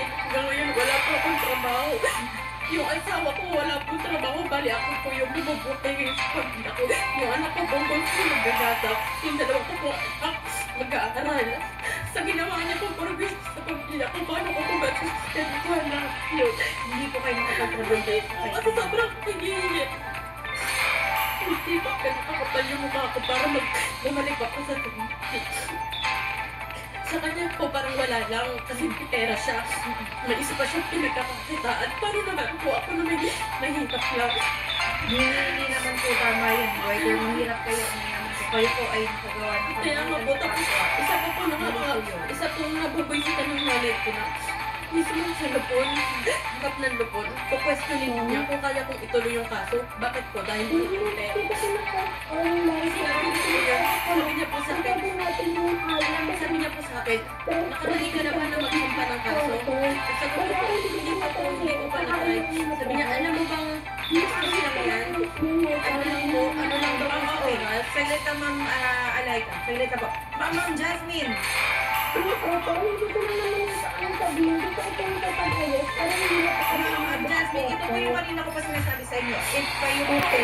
Hanggang ngayon, wala po akong trabaho. Yung asawa ko, wala po trabaho. Bali, ako po yung bumubuti sa pamilya ko. Yung anak ko po, nagagata. Yung dalawa ko po, mag-aaral. Sa ginawa niya po, progress sa pamilya ko. Paano ko po ba-sustentuhan lang yun? Hindi po kayo makapagtrabaho. Kasi sobrang higit. Hindi pa pinakakapal yung mukha ko para bumalik ako sa tumiti. Sa kanya po parang wala lang kasi pera siya. May isa pa siyang pinagkakakitaan. Paano naman po ako na may nahihirap lang. Hindi naman po tama yun. Whether mahirap kayo, hindi naman po kayo po ay nakagawa ng Kaya nga po, tapos isa pa po isa po nababaysitan ng nanay ko na mismo sa lupon, hanggat ng lupon, kukwestiyonin niya kung kaya kong ituloy yung kaso. Bakit po? Dahil po yung pera. Sabi niya po sa akin, nakadali ka na ba na magsampa ng kaso? Sabi ko po, hindi ko pa na-try. Sabi niya, alam mo bang gusto lang yan? Ano lang ba ang oras? Salita, Ma'am Alayka. Salita po. Ma'am Jasmine. Ma'am Jasmine, ito po yung kanina ko pa sinasabi sa inyo. If kayo po